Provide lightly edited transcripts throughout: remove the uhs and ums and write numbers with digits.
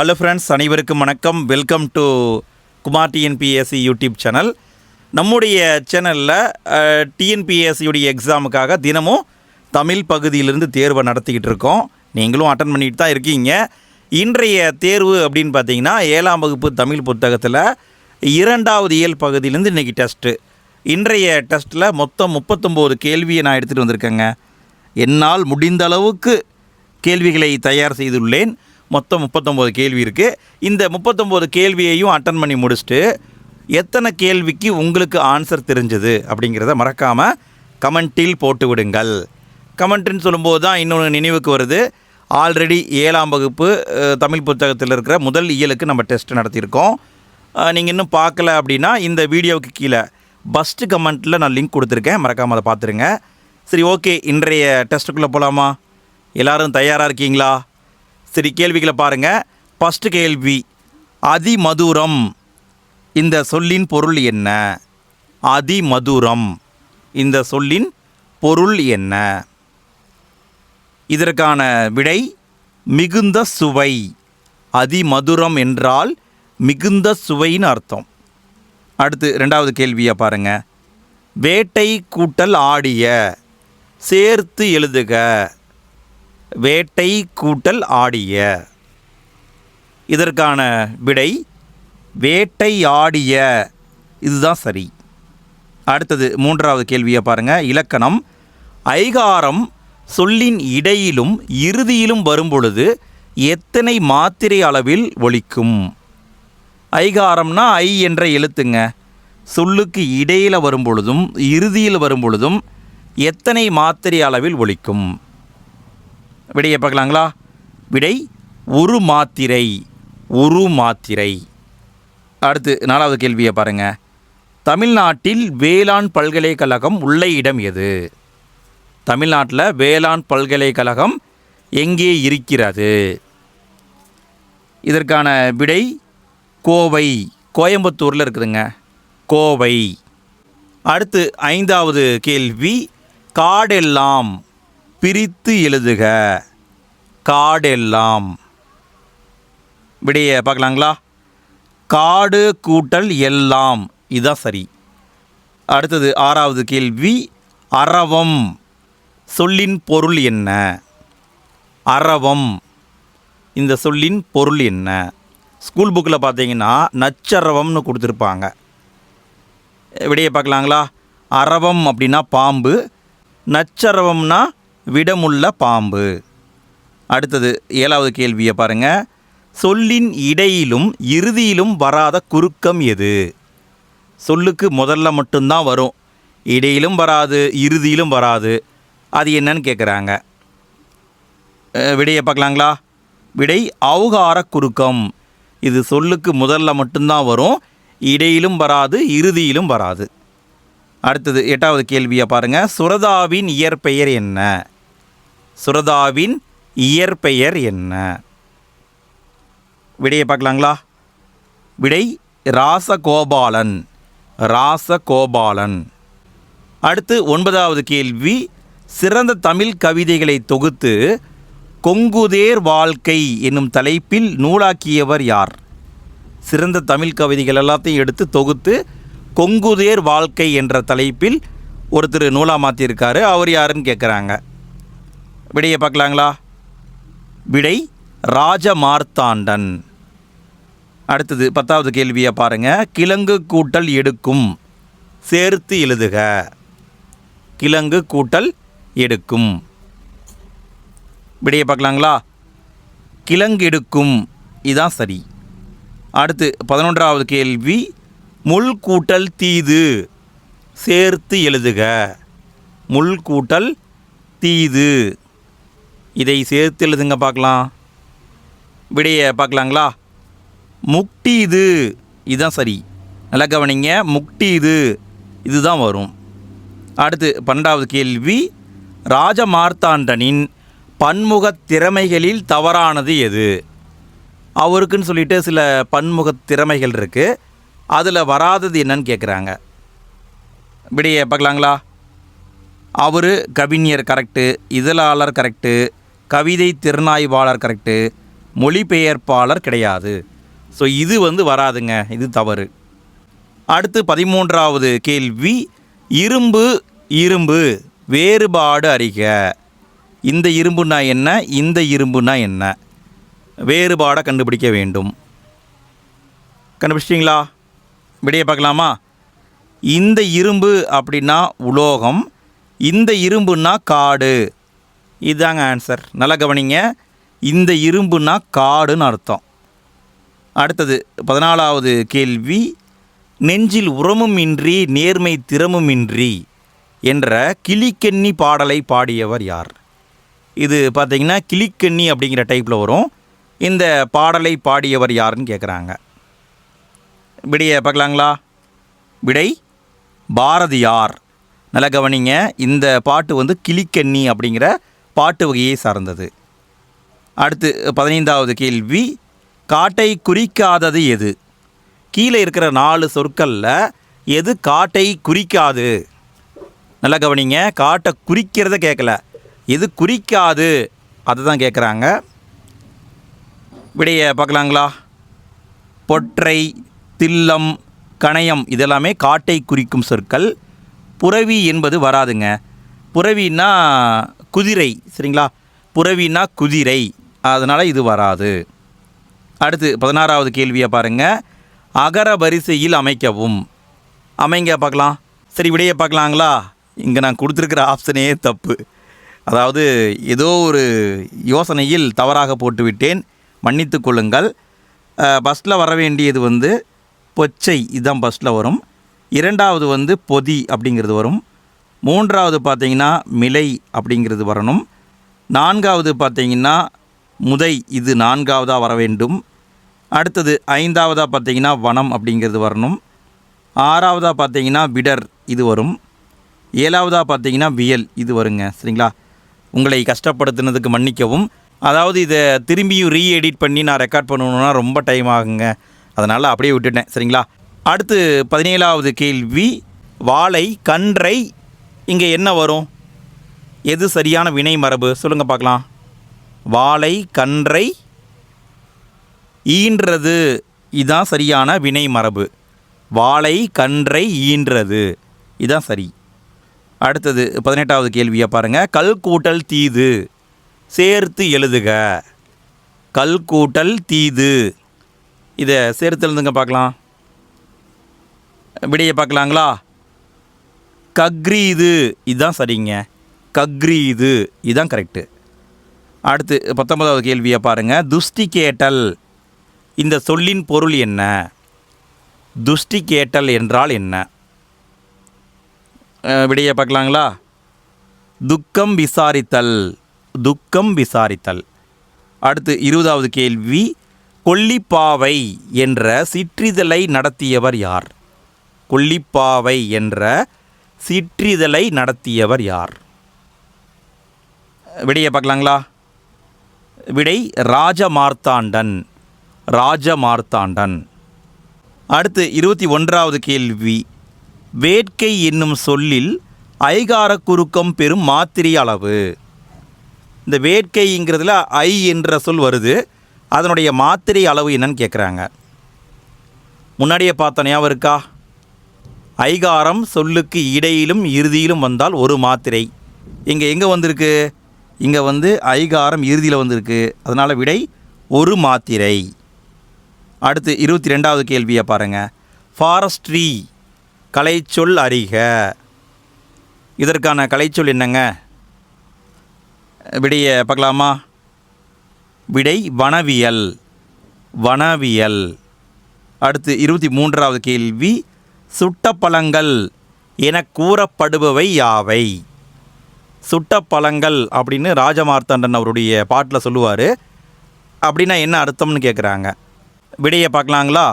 Hello friends, அனைவருக்கும் வணக்கம். Welcome to Kumar TNPSC YouTube channel. நம்முடைய சேனலில் டிஎன்பிஎஸ்சியுடைய எக்ஸாமுக்காக தினமும் தமிழ் பகுதியிலிருந்து தேர்வை நடத்திக்கிட்டு இருக்கோம். நீங்களும் அட்டன் பண்ணிட்டு தான் இருக்கீங்க. இன்றைய தேர்வு அப்படின்னு பார்த்தீங்கன்னா 7ஆம் வகுப்பு தமிழ் புத்தகத்தில் 2வது இயல் பகுதியிலேருந்து இன்றைக்கி டெஸ்ட்டு. இன்றைய டெஸ்ட்டில் மொத்தம் 39 கேள்வியை நான் எடுத்துகிட்டு வந்திருக்கேங்க. என்னால் முடிந்த அளவுக்கு கேள்விகளை தயார் செய்துள்ளேன். மொத்தம் 39 கேள்வி இருக்குது. இந்த 39 கேள்வியையும் அட்டன் பண்ணி முடிச்சுட்டு எத்தனை கேள்விக்கு உங்களுக்கு ஆன்சர் தெரிஞ்சது அப்படிங்கிறத மறக்காமல் கமெண்ட்டில் போட்டு விடுங்கள். கமெண்ட்டுன்னு சொல்லும்போது தான் இன்னொன்று நினைவுக்கு வருது. ஆல்ரெடி 7ஆம் வகுப்பு தமிழ் புத்தகத்தில் இருக்கிற முதல் இயலுக்கு நம்ம டெஸ்ட் நடத்தியிருக்கோம். நீங்கள் இன்னும் பார்க்கல அப்படின்னா இந்த வீடியோவுக்கு கீழே ஃபஸ்ட்டு கமெண்ட்டில் நான் லிங்க் கொடுத்துருக்கேன், மறக்காமல் அதை பார்த்துருங்க. சரி, ஓகே, இன்றைய டெஸ்ட்டுக்குள்ளே போகலாமா? எல்லோரும் தயாராக இருக்கீங்களா? சரி, கேள்விகளை பாருங்கள். ஃபஸ்ட்டு கேள்வி, அதிமதுரம் இந்த சொல்லின் பொருள் என்ன? அதிமதுரம் இந்த சொல்லின் பொருள் என்ன? இதற்கான விடை மிகுந்த சுவை. அதிமதுரம் என்றால் மிகுந்த சுவைன்னு அர்த்தம். அடுத்து 2வது கேள்வியை பாருங்கள். வேட்டை கூட்டல் ஆடிய சேர்த்து எழுதுக. வேட்டை கூட்டல் ஆடிய, இதற்கான விடை வேட்டை ஆடிய, இதுதான் சரி. அடுத்தது 3வது கேள்வியை பாருங்கள். இலக்கணம், ஐகாரம் சொல்லின் இடையிலும் இறுதியிலும் வரும்பொழுது எத்தனை மாத்திரை அளவில் ஒலிக்கும்? ஐகாரம்னா ஐ என்ற எழுத்துங்க. சொல்லுக்கு இடையில் வரும்பொழுதும் இறுதியில் வரும்பொழுதும் எத்தனை மாத்திரை அளவில் ஒலிக்கும்? விடையை பார்க்கலாங்களா? விடை ஒரு மாத்திரை. ஒரு மாத்திரை. அடுத்து 4வது கேள்வியை பாருங்கள். தமிழ்நாட்டில் வேளாண் பல்கலைக்கழகம் உள்ள இடம் எது? தமிழ்நாட்டில் வேளாண் பல்கலைக்கழகம் எங்கே இருக்கிறது? இதற்கான விடை கோவை. கோயம்புத்தூரில் இருக்குதுங்க, கோவை. அடுத்து 5வது கேள்வி, காடெல்லாம் பிரித்து எழுதுக. காடெல்லாம், விடையை பார்க்கலாங்களா? காடு கூட்டல் எல்லாம், இதுதான் சரி. அடுத்தது 6வது கேள்வி, அரவம் சொல்லின் பொருள் என்ன? அரவம் இந்த சொல்லின் பொருள் என்ன? ஸ்கூல் புக்கில் பார்த்தீங்கன்னா நச்சரவம்னு கொடுத்துருப்பாங்க. விடையை பார்க்கலாங்களா? அரவம் அப்படின்னா பாம்பு, நச்சரவம்னா விடமுள்ள பாம்பு. அடுத்தது 7வது கேள்வியை பாருங்கள். சொல்லின் இடையிலும் இறுதியிலும் வராத குறுக்கம் எது? சொல்லுக்கு முதல்ல மட்டும்தான் வரும், இடையிலும் வராது, இறுதியிலும் வராது. அது என்னன்னு கேட்குறாங்க. விடையை பார்க்கலாங்களா? விடை ஔகார குறுக்கம். இது சொல்லுக்கு முதல்ல மட்டும்தான் வரும், இடையிலும் வராது, இறுதியிலும் வராது. அடுத்தது 8வது கேள்வியை பாருங்கள். சுரதாவின் இயற்பெயர் என்ன? சுரதாவின் இயற்பெயர் என்ன? விடையை பார்க்கலாங்களா? விடை ராசகோபாலன். ராசகோபாலன். அடுத்து 9வது கேள்வி, சிறந்த தமிழ் கவிதைகளை தொகுத்து கொங்குதேர் வாழ்க்கை என்னும் தலைப்பில் நூலாக்கியவர் யார்? சிறந்த தமிழ் கவிதைகள் எல்லாத்தையும் எடுத்து தொகுத்து கொங்குதேர் வாழ்க்கை என்ற தலைப்பில் ஒருத்தர் நூலாக மாற்றியிருக்காரு. அவர் யாருன்னு கேட்குறாங்க. விடையை பார்க்கலாங்களா? விடை ராஜமார்த்தாண்டன். அடுத்தது 10வது கேள்வியை பாருங்கள். கிழங்கு கூட்டல் எடுக்கும் சேர்த்து எழுதுக. கிழங்கு கூட்டல் எடுக்கும், விடையை பார்க்கலாங்களா? கிழங்கு எடுக்கும், இதுதான் சரி. அடுத்து 11வது கேள்வி, முள் கூட்டல் தீது சேர்த்து எழுதுக. முள் கூட்டல் தீது, இதை சேர்த்து எழுதுங்க பார்க்கலாம். விடையை பார்க்கலாங்களா? முக்டீது, இதுதான் சரி. நல்லா கவனிங்க, முக்டீது இதுதான் வரும். அடுத்து 12வது கேள்வி, ராஜமார்த்தாண்டனின் பன்முகத் திறமைகளில் தவறானது எது? அவருக்குன்னு சொல்லிட்டு சில பன்முகத் திறமைகள் இருக்குது, அதில் வராதது என்னன்னு கேட்குறாங்க. விடையை பார்க்கலாங்களா? அவர் கவிஞர் கரெக்டு, இதழாளர் கரெக்டு, கவிதை திறனாய்வாளர் கரெக்டு, மொழிபெயர்ப்பாளர் கிடையாது. ஸோ இது வராதுங்க, இது தவறு. அடுத்து 13வது கேள்வி, இரும்பு இரும்பு வேறுபாடு அறிக. இந்த இரும்புனா என்ன, இந்த இரும்புனா என்ன, வேறுபாடை கண்டுபிடிக்க வேண்டும். கண்டுபிடிச்சிட்டிங்களா? விடையை பார்க்கலாமா? இந்த இரும்பு அப்படின்னா உலோகம், இந்த இரும்புன்னா காடு. இதுதாங்க ஆன்சர். நல்லா கவனிங்க, இந்த இரும்புன்னா காடுன்னு அர்த்தம். அடுத்தது 14வது கேள்வி, நெஞ்சில் உரமும் இன்றி நேர்மை திறமுமின்றி என்ற கிளிக்கண்ணி பாடலை பாடியவர் யார்? இது பார்த்திங்கன்னா கிளிக்கண்ணி அப்படிங்கிற டைப்பில் வரும். இந்த பாடலை பாடியவர் யாருன்னு கேட்குறாங்க. விடையை பார்க்கலாங்களா? விடை பாரதியார். நல்லா கவனிங்க, இந்த பாட்டு கிளிக்கண்ணி அப்படிங்கிற பாட்டு வகையை சார்ந்தது. அடுத்து 15வது கேள்வி, காட்டை குறிக்காதது எது? கீழே இருக்கிற 4 சொற்களில் எது காட்டை குறிக்காது? நல்லா கவனிங்க, காட்டை குறிக்கிறத கேட்கல, எது குறிக்காது அதை தான் கேட்குறாங்க. விடையை பார்க்கலாங்களா? பொற்றை, தில்லம், கணையம் இதெல்லாமே காட்டை குறிக்கும் சொற்கள். புரவி என்பது வராதுங்க. புரவின்னா குதிரை, சரிங்களா? புரவின்னா குதிரை, அதனால் இது வராது. அடுத்து 16வது கேள்வியை பாருங்கள், அகர வரிசையில் அமைக்கவும். அமைங்க பார்க்கலாம். சரி, விடையை பார்க்கலாங்களா? இங்கே நான் கொடுத்துருக்கிற ஆப்ஷனே தப்பு. அதாவது ஏதோ ஒரு யோசனையில் தவறாக போட்டுவிட்டேன், மன்னித்து கொள்ளுங்கள். ஃபஸ்ட்டில் வர வேண்டியது பொச்சை, இதுதான் ஃபஸ்ட்டில் வரும். 2வது பொதி அப்படிங்கிறது வரும். 3வது பார்த்தீங்கன்னா மிலை அப்படிங்கிறது வரணும். 4வது பார்த்தீங்கன்னா முதை, இது 4வதாக வர வேண்டும். அடுத்தது 5வதாக பார்த்தீங்கன்னா வனம் அப்படிங்கிறது வரணும். 6வதாக பார்த்தீங்கன்னா விடர், இது வரும். 7வதாக பார்த்தீங்கன்னா வியல், இது வருங்க. சரிங்களா? உங்களை கஷ்டப்படுத்தினதுக்கு மன்னிக்கவும். அதாவது இதை திரும்பியும் ரீஎடிட் பண்ணி நான் ரெக்கார்ட் பண்ணணுன்னா ரொம்ப டைம் ஆகுங்க, அதனால் அப்படியே விட்டுட்டேன். சரிங்களா? அடுத்து 17வது கேள்வி, வாழை கன்றை, இங்கே என்ன வரும்? எது சரியான வினை மரபு சொல்லுங்கள் பார்க்கலாம். வாழை கன்றை ஈன்றது, இதுதான் சரியான வினை மரபு. வாழை கன்றை ஈன்றது, இதுதான் சரி. அடுத்தது 18வது கேள்வியை பாருங்கள், கல் கூட்டல் தீது சேர்த்து எழுதுக. கல் கூட்டல் தீது, இதை சேர்த்து எழுதுங்க பார்க்கலாம். விடையை பார்க்கலாங்களா? கக்ரீது, இதுதான் சரிங்க. கக்ரீது, இதுதான் கரெக்டு. அடுத்து 19வது கேள்வியை பாருங்கள், துஷ்டி கேட்டல், இந்த சொல்லின் பொருள் என்ன? துஷ்டி கேட்டல் என்றால் என்ன? விடையை பார்க்கலாங்களா? துக்கம் விசாரித்தல், துக்கம் விசாரித்தல். அடுத்து 20வது கேள்வி, கொல்லிப்பாவை என்ற சிற்றிதழை நடத்தியவர் யார்? கொல்லிப்பாவை என்ற சிற்றிதழை நடத்தியவர் யார்? விடையை பார்க்கலாங்களா? விடை ராஜமார்த்தாண்டன், ராஜமார்த்தாண்டன். அடுத்து 21வது கேள்வி, வேட்கை என்னும் சொல்லில் ஐகார குறுக்கம் பெறும் மாத்திரை அளவு. இந்த வேட்கைங்கிறதுல ஐ என்ற சொல் வருது, அதனுடைய மாத்திரை அளவு என்னன்னு கேட்குறாங்க. முன்னாடியே பார்த்த ஞாபகம் இருக்கா? ஐகாரம் சொல்லுக்கு இடையிலும் இறுதியிலும் வந்தால் ஒரு மாத்திரை. இங்கே எங்கே வந்திருக்கு? இங்கே ஐகாரம் இறுதியில் வந்திருக்கு, அதனால் விடை ஒரு மாத்திரை. அடுத்து 22வது கேள்வியை பாருங்கள், ஃபாரஸ்ட்ரி கலைச்சொல் அறிக. இதற்கான கலைச்சொல் என்னங்க? விடையை பார்க்கலாமா? விடை வனவியல், வனவியல். அடுத்து 23வது கேள்வி, சுட்டப்பழங்கள் என கூறப்படுபவை யாவை? சுட்டப்பழங்கள் அப்படின்னு ராஜமார்த்தாண்டன் அவருடைய பாட்டில் சொல்லுவார். அப்படின்னா என்ன அர்த்தம்னு கேட்குறாங்க. விடையை பார்க்கலாங்களா?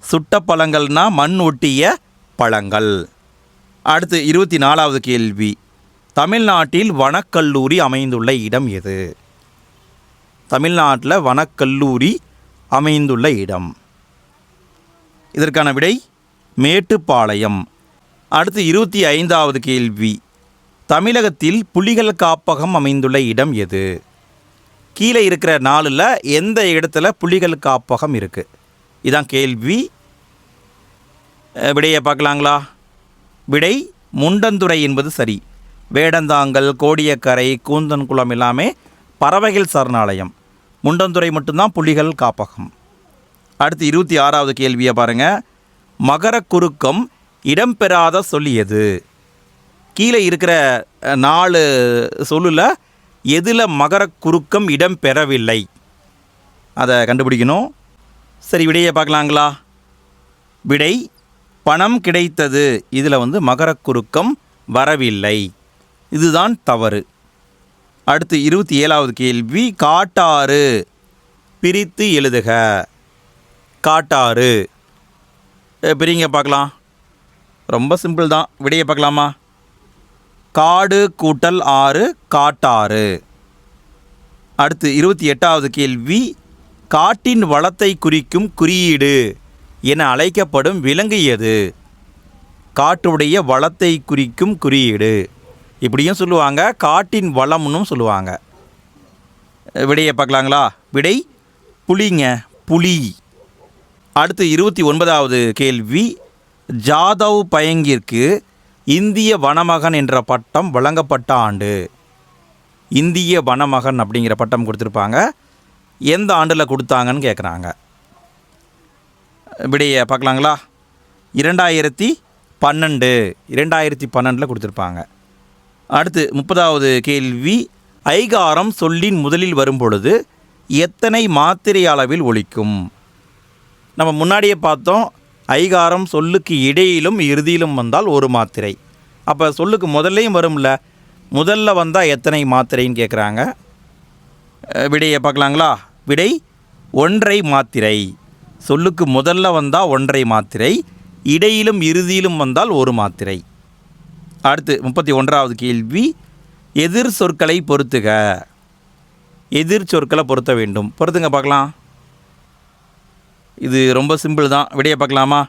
சுட்டப்பழங்கள்னா மண் ஒட்டிய பழங்கள். அடுத்து 24வது கேள்வி, தமிழ்நாட்டில் வனக்கல்லூரி அமைந்துள்ள இடம் எது? தமிழ்நாட்டில் வனக்கல்லூரி அமைந்துள்ள இடம், இதற்கான விடை மேட்டுப்பாளையம். அடுத்து 25வது கேள்வி, தமிழகத்தில் புலிகள் காப்பகம் அமைந்துள்ள இடம் எது? கீழே இருக்கிற 4ல் எந்த இடத்துல புலிகள் காப்பகம் இருக்குது? இதான் கேள்வி. விடையை பார்க்கலாங்களா? விடை முண்டந்துறை என்பது சரி. வேடந்தாங்கல், கோடியக்கரை, கூந்தன்குளம் எல்லாமே பறவைகள் சரணாலயம். முண்டந்துறை மட்டும்தான் புலிகள் காப்பகம். அடுத்து 26வது கேள்வியை பாருங்கள். மகர குறுக்கம் இடம்பெறாத சொல்லியது. கீழே இருக்கிற 4 சொல்லில் எதில் மகர குறுக்கம் இடம்பெறவில்லை அதை கண்டுபிடிக்கணும். சரி, விடையை பார்க்கலாங்களா? விடை பணம் கிடைத்தது. இதில் மகர குறுக்கம் வரவில்லை. இதுதான் தவறு. அடுத்து 27வது கேள்வி. காட்டாறு பிரித்து எழுதுக. காட்டாறு பிரிங்க பார்க்கலாம். ரொம்ப சிம்பிள் தான். விடையை பார்க்கலாமா? காடு கூட்டல் ஆறு காட்டாறு. அடுத்து 28வது கேள்வி. காட்டின் வளத்தை குறிக்கும் குறியீடு என அழைக்கப்படும் விலங்கு எது? காட்டுடைய வளத்தை குறிக்கும் குறியீடு இப்படியும் சொல்லுவாங்க, காட்டின் வளம்னும் சொல்லுவாங்க. விடையை பார்க்கலாங்களா? விடை புலிங்க, புலி. அடுத்து 29வது கேள்வி. ஜாதவ் பயங்கிற்கு இந்திய வனமகன் என்ற பட்டம் வழங்கப்பட்ட ஆண்டு. இந்திய வனமகன் அப்படிங்கிற பட்டம் கொடுத்துருப்பாங்க. எந்த ஆண்டில் கொடுத்தாங்கன்னு கேட்குறாங்க. விடையை பார்க்கலாங்களா? 2012. 2012 கொடுத்துருப்பாங்க. அடுத்து 30வது கேள்வி. ஐகாரம் சொல்லின் முதலில் வரும்பொழுது எத்தனை மாத்திரை அளவில் ஒலிக்கும்? நம்ம முன்னாடியே பார்த்தோம், ஐகாரம் சொல்லுக்கு இடையிலும் இறுதியிலும் வந்தால் ஒரு மாத்திரை. அப்போ சொல்லுக்கு முதல்லையும் வரும்ல, முதல்ல வந்தால் எத்தனை மாத்திரைன்னு கேட்குறாங்க. விடையை பார்க்கலாங்களா? விடை 1 மாத்திரை. சொல்லுக்கு முதல்ல வந்தால் 1 மாத்திரை, இடையிலும் இறுதியிலும் வந்தால் ஒரு மாத்திரை. அடுத்து 31வது கேள்வி. எதிர் சொற்களை பொருத்துக. எதிர் சொற்களை பொருத்த வேண்டும். பொருத்துங்க பார்க்கலாம். இது ரொம்ப சிம்பிள் தான். விடையை பார்க்கலாமா?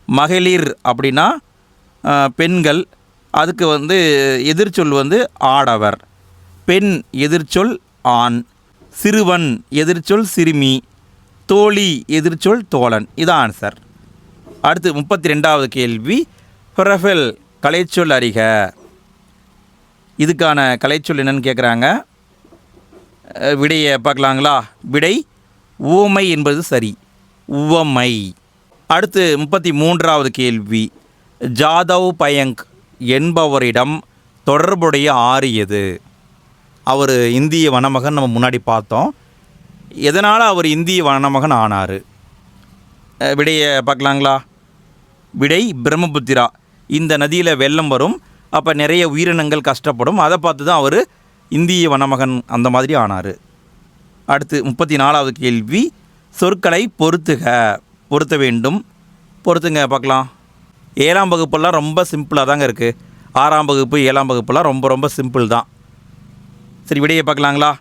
மகளிர் அப்படின்னா பெண்கள். அதுக்கு எதிர்ச்சொல் ஆடவர். பெண் எதிர்ச்சொல் ஆண். சிறுவன் எதிர்ச்சொல் சிறுமி. தோழி எதிர்ச்சொல் தோழன். இதான் ஆன்சர். அடுத்து 32வது கேள்வி. பிரஃபெல் கலைச்சொல் அறிக. இதுக்கான கலைச்சொல் என்னன்னு கேட்குறாங்க. விடையை பார்க்கலாங்களா? விடை உவமை என்பது சரி, உவமை. அடுத்து 33வது கேள்வி. ஜாதவ் பயங்க் என்பவரிடம் தொடர்புடைய ஆறு எது? அவர் இந்திய வனமகன் நம்ம முன்னாடி பார்த்தோம். எதனால் அவர் இந்திய வனமகன் ஆனார்? விடையை பார்க்கலாங்களா? விடை பிரம்மபுத்திரா. இந்த நதியில் வெள்ளம் வரும், அப்போ நிறைய உயிரினங்கள் கஷ்டப்படும், அதை பார்த்து தான் அவர் இந்திய வனமகன் அந்த மாதிரி ஆனார். அடுத்து 34வது கேள்வி. சொற்களை பொருத்துக. பொருத்த வேண்டும். பொருத்துங்க பார்க்கலாம். 7ஆம் வகுப்பெல்லாம் ரொம்ப சிம்பிளாக தாங்க இருக்குது. 6ஆம் வகுப்பு 7ஆம் வகுப்பெல்லாம் ரொம்ப ரொம்ப சிம்பிள் தான். சரி, விடையை பார்க்கலாங்களா?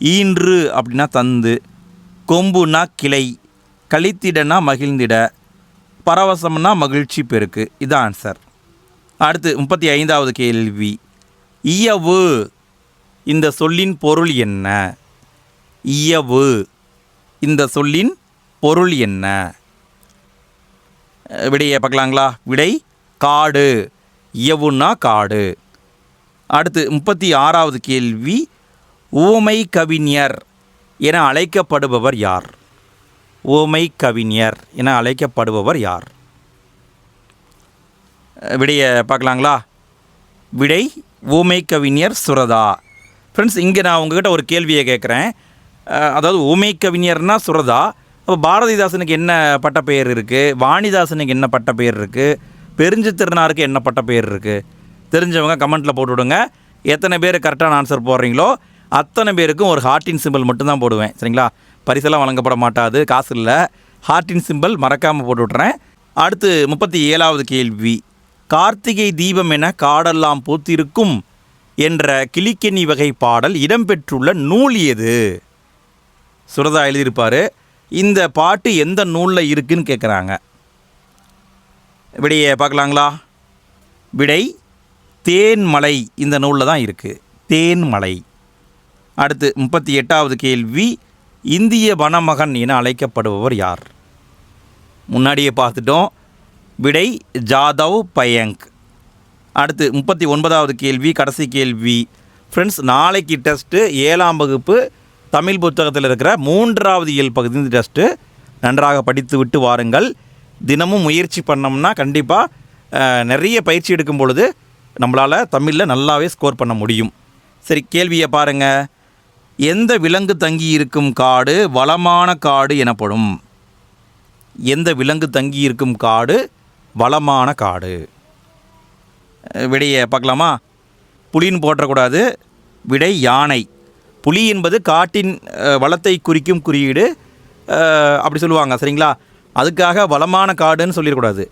ஈன்று அப்படின்னா தந்து, கொம்புனா கிளை, கழித்திடனா மகிழ்ந்திட, பரவசம்னா மகிழ்ச்சி பெருக்கு. இதுதான் ஆன்சர். அடுத்து 35வது கேள்வி. இயவு இந்த சொல்லின் பொருள் என்ன? இயவு இந்த சொல்லின் பொருள் என்ன? விடையை பார்க்கலாங்களா? விடை காடு. இயவுன்னா காடு. அடுத்து 36வது கேள்வி. உவமை கவிஞர் என அழைக்கப்படுபவர் யார்? உவமை கவிஞர் என அழைக்கப்படுபவர் யார்? விடையை பார்க்கலாங்களா? விடை உவமை கவிஞர் சுரதா. ஃப்ரெண்ட்ஸ், இங்கே நான் உங்ககிட்ட ஒரு கேள்வியை கேட்குறேன். அதாவது உவமை கவிஞர்னா சுரதா. அப்போ பாரதிதாசனுக்கு என்ன பட்டப்பெயர் இருக்குது? வாணிதாசனுக்கு என்ன பட்டப்பெயர் இருக்குது? பெருஞ்சித்திரனாருக்கு என்ன பட்டப்பெயர் இருக்குது? தெரிஞ்சவங்க கமெண்ட்டில் போட்டு விடுங்க. எத்தனை பேர் கரெக்டான ஆன்சர் போடுறீங்களோ அத்தனை பேருக்கும் ஒரு ஹார்ட்டின் சிம்பிள் மட்டும்தான் போடுவேன். சரிங்களா? பரிசெல்லாம் வழங்கப்பட மாட்டாது, காசு இல்லை. ஹார்ட்டின் சிம்பிள் மறக்காமல் போட்டு விட்றேன். அடுத்து 37வது கேள்வி. கார்த்திகை தீபம் என காடெல்லாம் பூத்திருக்கும் என்ற கிளிக்கெண்ணி வகை பாடல் இடம்பெற்றுள்ள நூல் எது? சுரதா எழுதியிருப்பார். இந்த பாட்டு எந்த நூலில் இருக்குதுன்னு கேட்குறாங்க. விடையை பார்க்கலாங்களா? விடை தேன்மலை இந்த நூலில் தான் இருக்குது. தேன்மலை. அடுத்து 38வது கேள்வி, இந்திய வனமகன் என அழைக்கப்படுபவர் யார்? முன்னாடியே பார்த்துட்டோம். விடை ஜாதவ் பயங்க். அடுத்து 39வது கேள்வி, கடைசி கேள்வி. ஃப்ரெண்ட்ஸ், நாளைக்கு டெஸ்ட்டு 7ஆம் வகுப்பு தமிழ் புத்தகத்தில் இருக்கிற 3வது இயல் பகுதி டெஸ்ட்டு. நன்றாக படித்து விட்டு வாருங்கள். தினமும் முயற்சி பண்ணோம்னா கண்டிப்பாக நிறைய பயிற்சி எடுக்கும் பொழுது நம்மளால் தமிழில் நல்லாவே ஸ்கோர் பண்ண முடியும். சரி, கேள்வியை பாருங்கள். எந்த விலங்கு தங்கி இருக்கும் காடு வளமான காடு எனப்படும்? எந்த விலங்கு தங்கி இருக்கும் காடு வளமான காடு? விடையை பார்க்கலாமா? புலின்னு போட்டக்கூடாது. விடை யானை. புலி என்பது காட்டின் வளத்தை குறிக்கும் குறியீடு, அப்படி சொல்லுவாங்க. சரிங்களா? அதுக்காக வளமான காடுன்னு சொல்லிடக்கூடாது.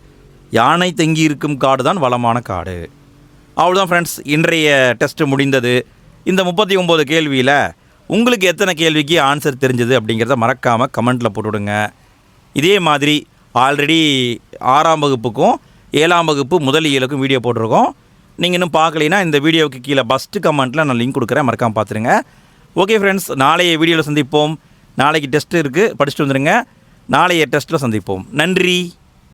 யானை தங்கி இருக்கும் காடு தான் வளமான காடு. அவ்வளோதான் ஃப்ரெண்ட்ஸ், இன்றைய டெஸ்ட்டு முடிந்தது. இந்த 39 கேள்வியில் உங்களுக்கு எத்தனை கேள்விக்கு ஆன்சர் தெரிஞ்சது அப்படிங்கிறத மறக்காமல் கமெண்ட்டில் போட்டுவிடுங்க. இதே மாதிரி ஆல்ரெடி 6ஆம் வகுப்புக்கும் 7ஆம் வகுப்பு முதல் இயலுக்கும் வீடியோ போட்டிருக்கோம். நீங்கள் இன்னும் பார்க்கலைன்னா இந்த வீடியோவுக்கு கீழே ஃபஸ்ட்டு கமெண்ட்டில் நான் லிங்க் கொடுக்குறேன், மறக்காமல் பார்த்துருங்க. ஓகே ஃப்ரெண்ட்ஸ், நாளைய வீடியோவில் சந்திப்போம். நாளைக்கு டெஸ்ட்டு இருக்குது, படிச்சுட்டு வந்துடுங்க. நாளைய டெஸ்ட்டில் சந்திப்போம். நன்றி.